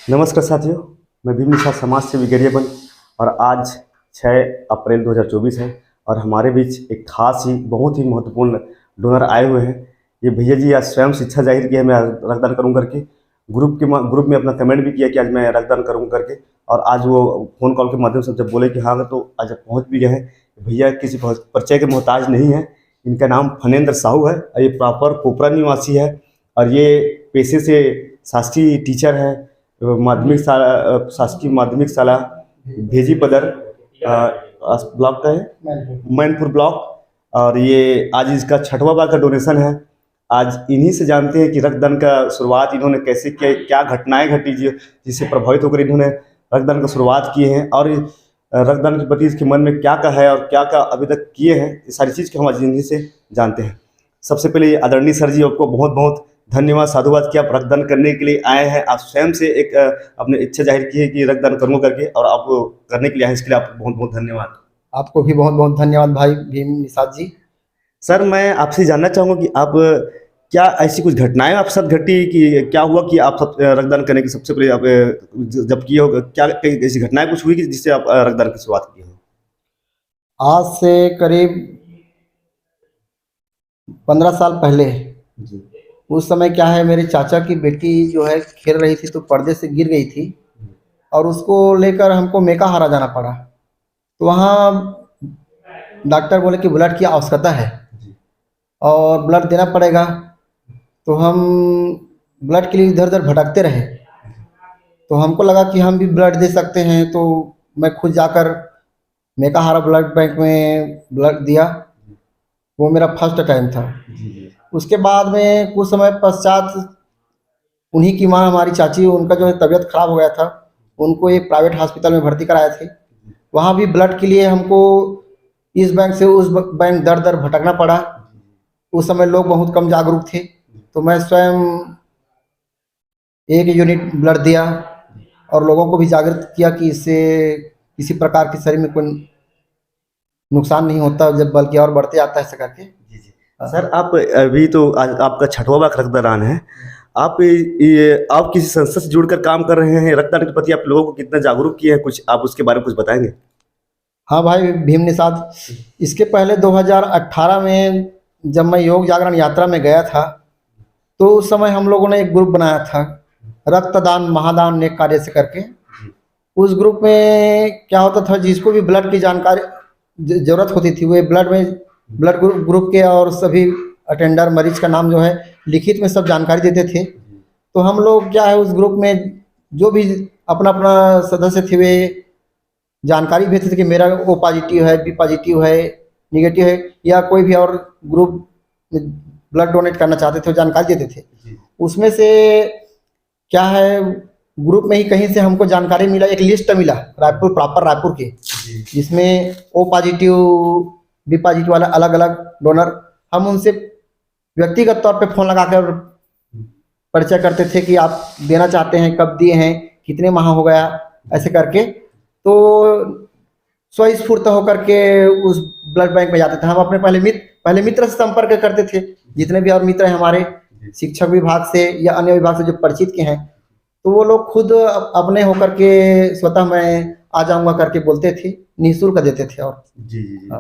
नमस्कार साथियों, मैं भीम निषाद समाज सेवी गरियाबंद और आज 6 अप्रैल 2024 है और हमारे बीच एक खास ही बहुत ही महत्वपूर्ण डोनर आए हुए हैं। ये भैया जी आज स्वयं इच्छा जाहिर की है मैं रक्तदान करूँ करके। ग्रुप में अपना कमेंट भी किया कि आज मैं रक्तदान करूँ करके, और आज वो फ़ोन कॉल के माध्यम से जब बोले कि हाँ तो आज पहुँच भी गए हैं। भैया किसी परिचय के मोहताज नहीं है। इनका नाम फनेंद्र साहू है और ये प्रॉपर पोपरा निवासी है और ये पेशे से शासकीय टीचर है। शासकीय माध्यमिक शाला भेजी पदर ब्लॉक का है, मैनपुर ब्लॉक। और ये आज इसका 6वां बार का डोनेशन है। आज इन्हीं से जानते हैं कि रक्तदान का शुरुआत इन्होंने कैसे किया, क्या घटनाएं घटी जिससे प्रभावित होकर इन्होंने रक्तदान का शुरुआत किए हैं और रक्तदान के प्रति इसके मन में क्या का है और क्या का अभी तक किए हैं, ये सारी चीज़ को हम आज इन्हीं से जानते हैं। सबसे पहले आदरणीय सर जी, आपको बहुत बहुत धन्यवाद, साधुवाद कि आप रक्तदान करने के लिए आए हैं। आप स्वयं से एक अपने इच्छा जाहिर की है कि रक्तदान करूँगा करके, और आप करने के लिए आए, इसके लिए आपको बहुत बहुत धन्यवाद। आपको भी बहुत बहुत धन्यवाद भाई भीम निषाद जी। सर, मैं आपसे जानना चाहूँगा कि आप क्या ऐसी कुछ घटनाएं आप साथ घटी कि क्या हुआ कि आप सब रक्तदान करने की सबसे पहले आप जब किए हो, क्या ऐसी घटनाएं कुछ हुई कि जिससे आप रक्तदान की शुरुआत की हो? आज से करीब 15 साल पहले जी। उस समय क्या है, मेरे चाचा की बेटी जो है खेल रही थी तो पर्दे से गिर गई थी और उसको लेकर हमको मेकाहारा जाना पड़ा। तो वहाँ डॉक्टर बोले कि ब्लड की आवश्यकता है और ब्लड देना पड़ेगा। तो हम ब्लड के लिए इधर उधर भटकते रहे। तो हमको लगा कि हम भी ब्लड दे सकते हैं, तो मैं खुद जाकर मेकाहारा ब्लड बैंक में ब्लड दिया। वो मेरा फर्स्ट टाइम था। उसके बाद में कुछ समय पश्चात उन्हीं की माँ, हमारी चाची, उनका जो है तबीयत खराब हो गया था। उनको एक प्राइवेट हॉस्पिटल में भर्ती कराए थे। वहाँ भी ब्लड के लिए हमको इस बैंक से उस बैंक दर दर भटकना पड़ा। उस समय लोग बहुत कम जागरूक थे, तो मैं स्वयं 1 यूनिट ब्लड दिया और लोगों को भी जागृत किया कि इससे किसी प्रकार के शरीर में कोई नुकसान नहीं होता, जब बल्कि और बढ़ते जाता है ऐसा करके। जी जी। सर, आप अभी तो आज आपका 6वां बार रक्तदान है। आप किसी संस्था से जुड़कर काम कर रहे हैं, रक्तदान के प्रति आप लोगों को कितना जागरूक किए हैं, कुछ आप उसके बारे में कुछ बताएंगे? हाँ भाई भीम निषाद, इसके पहले 2018 में जब मैं योग जागरण यात्रा में गया था, तो उस समय हम लोगों ने एक ग्रुप बनाया था, रक्तदान महादान नेक कार्य से करके। उस ग्रुप में क्या होता था, जिसको भी ब्लड की जानकारी ज़रूरत होती थी, वो ब्लड ग्रुप के और सभी अटेंडर मरीज का नाम जो है लिखित में सब जानकारी देते थे। तो हम लोग क्या है, उस ग्रुप में जो भी अपना अपना सदस्य थे वे जानकारी भेजते थे कि मेरा O पॉजिटिव है, B पॉजिटिव है, निगेटिव है, या कोई भी और ग्रुप ब्लड डोनेट करना चाहते थे, वो जानकारी देते थे। उसमें से क्या है, ग्रुप में ही कहीं से हमको जानकारी मिला, एक लिस्ट मिला प्रॉपर रायपुर के, जिसमें O पॉजिटिव B पॉजिटिव वाला अलग अलग डोनर। हम उनसे व्यक्तिगत तौर पे फ़ोन लगाकर परिचय करते थे कि आप देना चाहते हैं, कब दिए हैं, कितने माह हो गया, ऐसे करके। तो स्वस्फूर्त होकर के उस ब्लड बैंक में जाते थे। हम अपने पहले मित्र से संपर्क करते थे, जितने भी और मित्र हैं हमारे शिक्षक विभाग से या अन्य विभाग से जो परिचित के हैं, तो वो लोग खुद अपने होकर के स्वतः मैं आ जाऊंगा करके बोलते थे, निःशुल्क देते थे। और जी जी जी।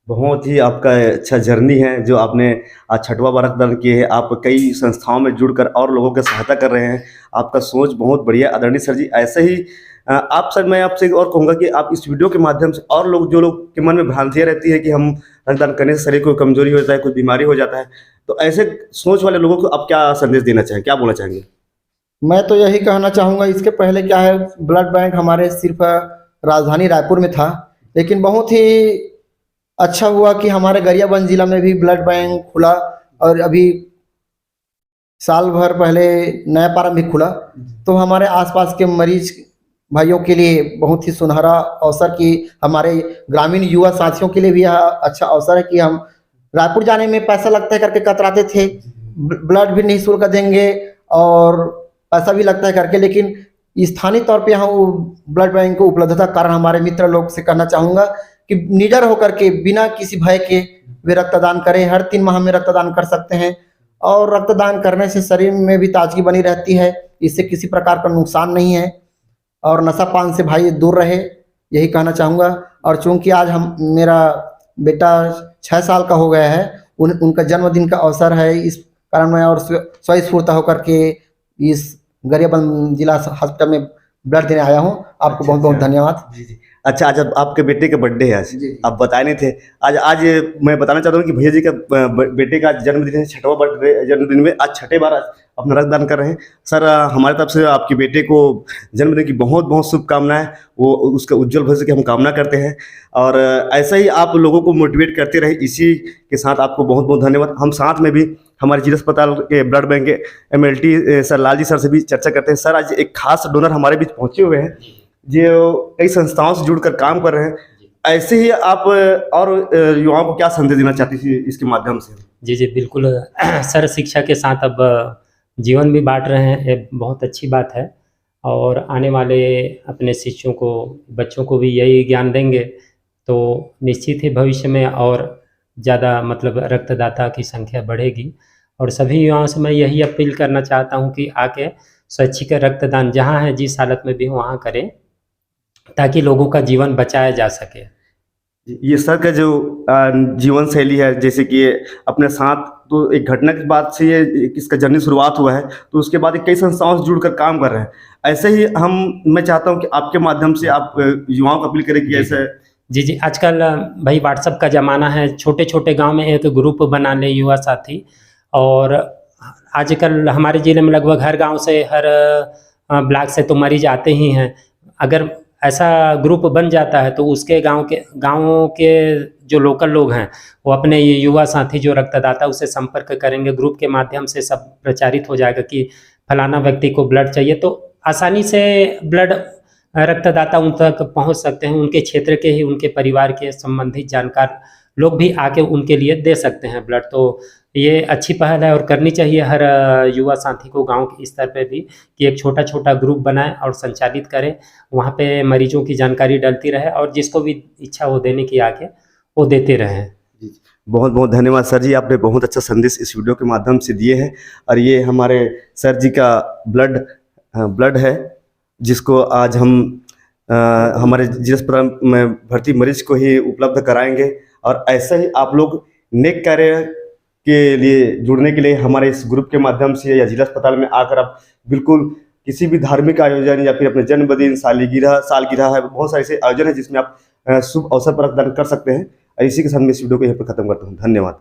बहुत ही आपका अच्छा जर्नी है जो आपने आज 6वां बार रक्तदान किए हैं। आप कई संस्थाओं में जुड़कर और लोगों की सहायता कर रहे हैं। आपका सोच बहुत बढ़िया। आदरणीय सर जी, ऐसे ही आप सर, मैं आपसे और कहूँगा कि आप इस वीडियो के माध्यम से और जो लोग के मन में भ्रांतियाँ रहती है कि हम रक्तदान करने से शरीर को कमजोरी हो जाता है, कुछ बीमारी हो जाता है, तो ऐसे सोच वाले लोगों को आप क्या संदेश देना चाहेंगे, क्या बोलना चाहेंगे? मैं तो यही कहना चाहूँगा, इसके पहले क्या है, ब्लड बैंक हमारे सिर्फ राजधानी रायपुर में था, लेकिन बहुत ही अच्छा हुआ कि हमारे गरियाबंद जिला में भी ब्लड बैंक खुला और अभी साल भर पहले नया प्रारंभ भी खुला। तो हमारे आसपास के मरीज भाइयों के लिए बहुत ही सुनहरा अवसर, कि हमारे ग्रामीण युवा साथियों के लिए भी यह अच्छा अवसर है कि हम रायपुर जाने में पैसा लगता है करके कतराते थे, ब्लड भी निःशुल्क देंगे और पैसा भी लगता है करके, लेकिन स्थानीय तौर पे यहाँ ब्लड बैंक को उपलब्धता कारण हमारे मित्र लोग से कहना चाहूँगा कि निडर होकर के बिना किसी भय के वे रक्तदान करें। हर 3 माह में रक्तदान कर सकते हैं और रक्तदान करने से शरीर में भी ताजगी बनी रहती है, इससे किसी प्रकार का नुकसान नहीं है। और नशा पान से भाई दूर रहे, यही कहना चाहूँगा। और चूंकि आज हम मेरा बेटा 6 साल का हो गया है, उनका जन्मदिन का अवसर है, इस कारण मैं और स्वस्फूर्त होकर के इस गरियाबंद जिला अस्पताल में ब्लड देने आया हूँ। आपको बहुत बहुत धन्यवाद। जी जी। अच्छा, आज आपके बेटे का बर्थडे है आज, जी। आप बताए नहीं थे। आज मैं बताना चाहता हूँ कि भैया जी का बेटे का जन्मदिन है, 6वां बर्थडे जन्मदिन में आज 6ठे बार अपना रक्तदान कर रहे हैं। सर, हमारी तरफ से आपके बेटे को जन्मदिन की बहुत बहुत शुभकामनाएं, वो उसका उज्जवल भविष्य की हम कामना करते हैं। और ऐसा ही आप लोगों को मोटिवेट करते रहे, इसी के साथ आपको बहुत बहुत धन्यवाद। हम साथ में भी हमारे जिला अस्पताल के ब्लड बैंक के MLT sir Lal ji sir से भी चर्चा करते हैं। सर, आज एक खास डोनर हमारे बीच पहुंचे हुए हैं जो कई संस्थाओं से जुड़कर काम कर रहे हैं। ऐसे ही आप और युवाओं को क्या संदेश देना चाहती थी इसके माध्यम से? जी जी बिल्कुल। सर शिक्षा के साथ अब जीवन भी बांट रहे हैं, ये बहुत अच्छी बात है। और आने वाले अपने शिष्यों को, बच्चों को भी यही ज्ञान देंगे तो निश्चित ही भविष्य में और ज़्यादा मतलब रक्तदाता की संख्या बढ़ेगी। और सभी युवाओं से मैं यही अपील करना चाहता हूँ कि आके स्वैच्छिक रक्तदान जहाँ है, जिस हालत में भी वहाँ करें, ताकि लोगों का जीवन बचाया जा सके। ये सर का जो जीवन शैली है, जैसे कि अपने साथ तो एक घटना के बाद से ये इसका जर्नी शुरुआत हुआ है, तो उसके बाद कई संस्थाओं से जुड़कर काम कर रहे हैं। ऐसे ही मैं चाहता हूँ कि आपके माध्यम से आप युवाओं को अपील करें कि ऐसे। जी आजकल भाई व्हाट्सअप का ज़माना है, छोटे छोटे गांव में एक ग्रुप बना ले युवा साथी। और आजकल हमारे ज़िले में लगभग हर गांव से, हर ब्लॉक से तो मरीज आते ही हैं। अगर ऐसा ग्रुप बन जाता है तो उसके गाँव के जो लोकल लोग हैं वो अपने ये युवा साथी जो रक्तदाता उससे संपर्क करेंगे, ग्रुप के माध्यम से सब प्रचारित हो जाएगा कि फलाना व्यक्ति को ब्लड चाहिए, तो आसानी से ब्लड रक्तदाता उन तक पहुंच सकते हैं। उनके क्षेत्र के ही, उनके परिवार के संबंधित जानकार लोग भी आके उनके लिए दे सकते हैं ब्लड। तो ये अच्छी पहल है और करनी चाहिए हर युवा साथी को गांव के स्तर पे भी, कि एक छोटा छोटा ग्रुप बनाएं और संचालित करें, वहाँ पे मरीजों की जानकारी डलती रहे और जिसको भी इच्छा हो देने की आके वो देते रहें। बहुत बहुत धन्यवाद सर जी, आपने बहुत अच्छा संदेश इस वीडियो के माध्यम से दिए हैं। और ये हमारे सर जी का ब्लड है, जिसको आज हम हमारे जिस अस्पताल में भर्ती मरीज को ही उपलब्ध कराएंगे। और ऐसा ही आप लोग नेक कार्य के लिए जुड़ने के लिए हमारे इस ग्रुप के माध्यम से या जिला अस्पताल में आकर आप बिल्कुल किसी भी धार्मिक आयोजन या फिर अपने जन्मदिन, सालगिरह है, बहुत सारे ऐसे आयोजन है जिसमें आप शुभ अवसर पर रक्तदान कर सकते हैं। इसी के साथ मैं इस वीडियो को यहाँ पर खत्म करता हूँ। धन्यवाद।